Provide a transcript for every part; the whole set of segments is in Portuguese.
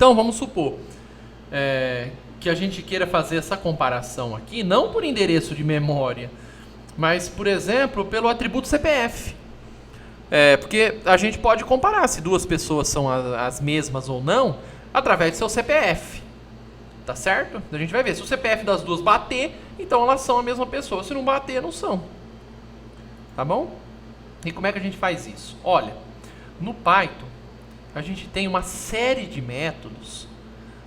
Então, vamos supor que a gente queira fazer essa comparação aqui, não por endereço de memória, mas, por exemplo, pelo atributo CPF. Porque a gente pode comparar se duas pessoas são as mesmas ou não, através do seu CPF. Tá certo? A gente vai ver. Se o CPF das duas bater, então elas são a mesma pessoa. Se não bater, não são. Tá bom? E como é que a gente faz isso? Olha, no Python, a gente tem uma série de métodos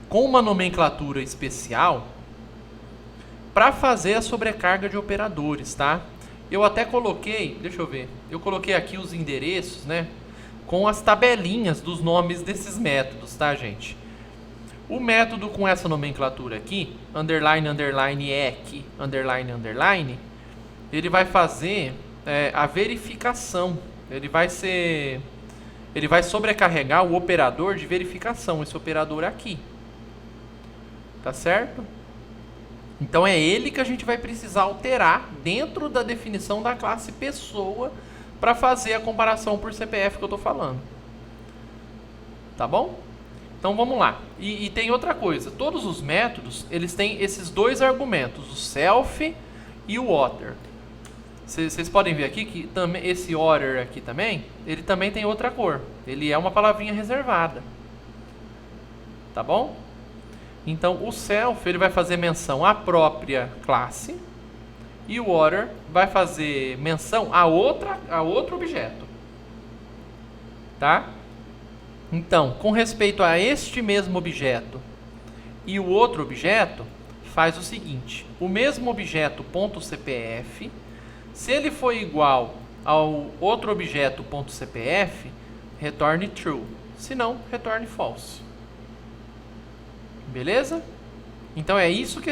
com uma nomenclatura especial para fazer a sobrecarga de operadores, tá? Eu até coloquei, deixa eu ver, eu coloquei aqui os endereços, né? Com as tabelinhas dos nomes desses métodos, tá, gente? O método com essa nomenclatura aqui, underline, underline, EC, underline, underline, ele vai fazer a verificação. Ele vai sobrecarregar o operador de verificação, esse operador aqui. Tá certo? Então é ele que a gente vai precisar alterar dentro da definição da classe pessoa para fazer a comparação por CPF que eu estou falando. Tá bom? Então vamos lá. E tem outra coisa. Todos os métodos, eles têm esses dois argumentos, o self e o order. Vocês podem ver aqui que também, esse order aqui também, ele também tem outra cor. Ele é uma palavrinha reservada. Tá bom? Então o self ele vai fazer menção à própria classe e o order vai fazer menção a outro objeto. Tá? Então, com respeito a este mesmo objeto e o outro objeto, faz o seguinte: o mesmo objeto .cpf, se ele for igual ao outro objeto .cpf, retorne true, se não, retorne false. Beleza? Então é isso que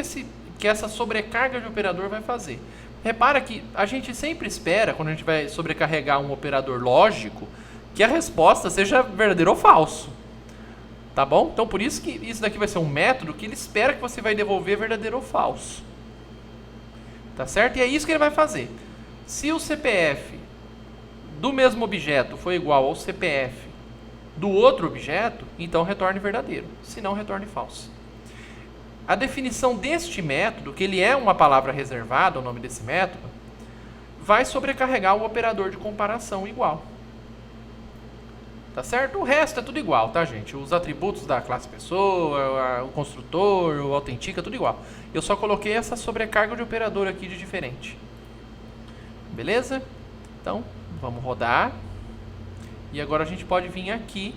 essa sobrecarga de operador vai fazer. Repara que a gente sempre espera, quando a gente vai sobrecarregar um operador lógico, que a resposta seja verdadeiro ou falso. Tá bom? Então por isso que isso daqui vai ser um método que ele espera que você vai devolver verdadeiro ou falso. Tá certo? E é isso que ele vai fazer. Se o CPF do mesmo objeto for igual ao CPF do outro objeto, então retorne verdadeiro. Se não, retorne falso. A definição deste método, que ele é uma palavra reservada, o nome desse método, vai sobrecarregar o operador de comparação igual. Tá certo? O resto é tudo igual, tá, gente? Os atributos da classe pessoa, o construtor, o autentica, tudo igual. Eu só coloquei essa sobrecarga de operador aqui de diferente. Beleza? Então, vamos rodar. E agora a gente pode vir aqui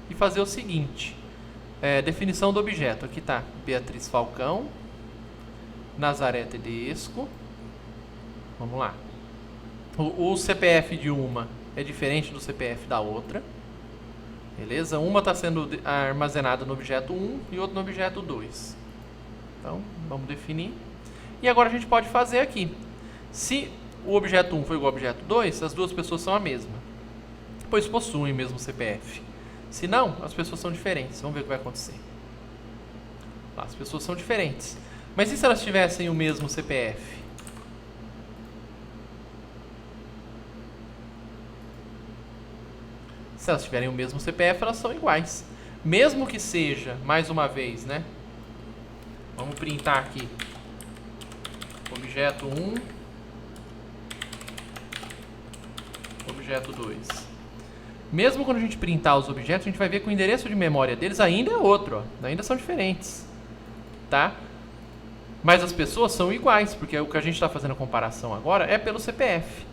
e fazer o seguinte. Definição do objeto. Aqui tá Beatriz Falcão, Nazaré Tedesco. Vamos lá. O CPF de uma é diferente do CPF da outra. Beleza? Uma está sendo armazenada no objeto 1 e outra no objeto 2. Então, vamos definir. E agora a gente pode fazer aqui. Se o objeto 1 for igual ao objeto 2, as duas pessoas são a mesma, pois possuem o mesmo CPF. Se não, as pessoas são diferentes. Vamos ver o que vai acontecer. As pessoas são diferentes. Mas e se elas tivessem o mesmo CPF? Se elas tiverem o mesmo CPF, elas são iguais. Mesmo que seja, mais uma vez, né? Vamos printar aqui. Objeto 1. Objeto 2. Mesmo quando a gente printar os objetos, a gente vai ver que o endereço de memória deles ainda é outro. Ó. Ainda são diferentes. Tá? Mas as pessoas são iguais, porque o que a gente está fazendo a comparação agora é pelo CPF.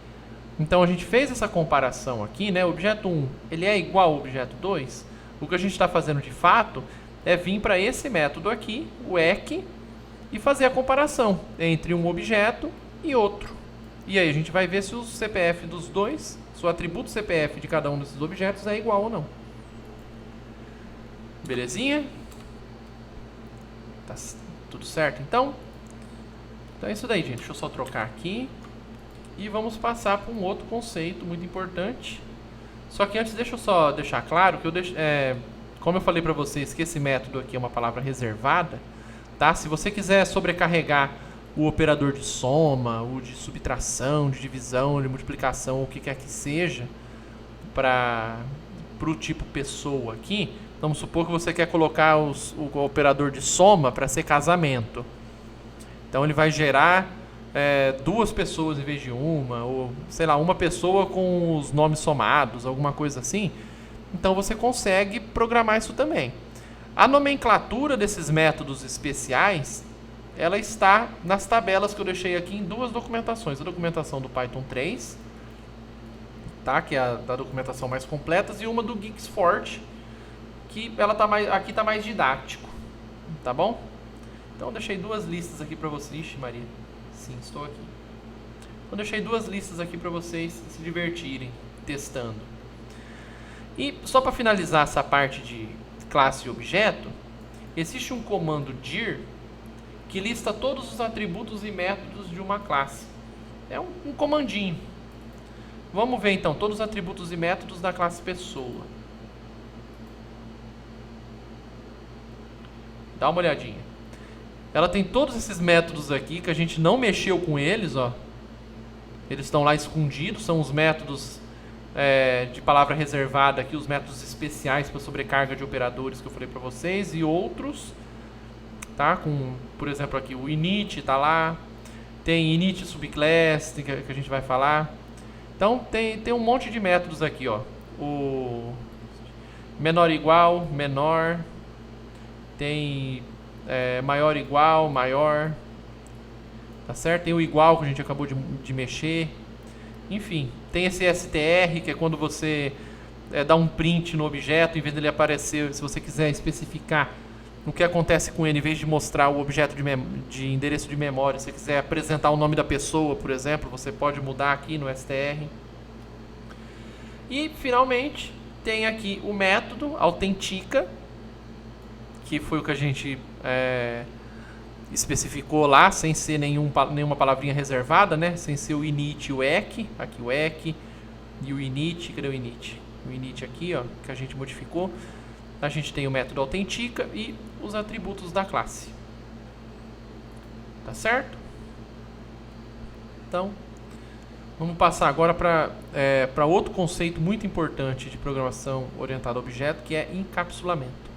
Então a gente fez essa comparação aqui, né? O objeto 1 ele é igual ao objeto 2. O que a gente está fazendo de fato é vir para esse método aqui, o EC, e fazer a comparação entre um objeto e outro. E aí a gente vai ver se o CPF dos dois, se o atributo CPF de cada um desses objetos é igual ou não. Belezinha? Tá tudo certo então? Então é isso daí, gente. Deixa eu só trocar aqui. E vamos passar para um outro conceito muito importante. Só que antes deixa eu só deixar claro que como eu falei para vocês que esse método aqui é uma palavra reservada, tá? Se você quiser sobrecarregar o operador de soma, o de subtração, de divisão, de multiplicação, o que quer que seja, para o tipo pessoa aqui, Vamos supor que você quer colocar o operador de soma para ser casamento. Então ele vai gerar duas pessoas em vez de uma, ou sei lá, uma pessoa com os nomes somados, alguma coisa assim. Então você consegue programar isso também. A nomenclatura desses métodos especiais, ela está nas tabelas que eu deixei aqui em duas documentações. A documentação do Python 3, tá? Que é a da documentação mais completa, e uma do Geeksforge, que ela aqui está mais didático, tá bom? Então eu deixei duas listas aqui para vocês. Ixi, Maria, sim, estou aqui. Então deixei duas listas aqui para vocês se divertirem testando. E só para finalizar essa parte de classe e objeto, existe um comando dir que lista todos os atributos e métodos de uma classe. É um comandinho. Vamos ver então todos os atributos e métodos da classe pessoa. Dá uma olhadinha. Ela tem todos esses métodos aqui que a gente não mexeu com eles, ó. Eles estão lá escondidos, são os métodos de palavra reservada aqui, os métodos especiais para sobrecarga de operadores que eu falei para vocês, e outros, tá? Por exemplo, aqui o init está lá, tem init subclass que a gente vai falar. Então tem um monte de métodos aqui, ó. O menor igual, menor, tem maior igual, maior, tá certo? Tem o igual que a gente acabou de mexer. Enfim, tem esse str, que é quando você dá um print no objeto, em vez dele aparecer, se você quiser especificar o que acontece com ele, em vez de mostrar o objeto de endereço de memória, se você quiser apresentar o nome da pessoa, por exemplo, você pode mudar aqui no str. E, finalmente, tem aqui o método autentica, que foi o que a gente especificou lá, sem ser nenhuma palavrinha reservada, né? Sem ser o init e o eq, aqui o eq e o init. Cadê o init? O init aqui, ó, que a gente modificou. A gente tem o método autentica e os atributos da classe. Tá certo? Então, vamos passar agora para outro conceito muito importante de programação orientada a objeto, que é encapsulamento.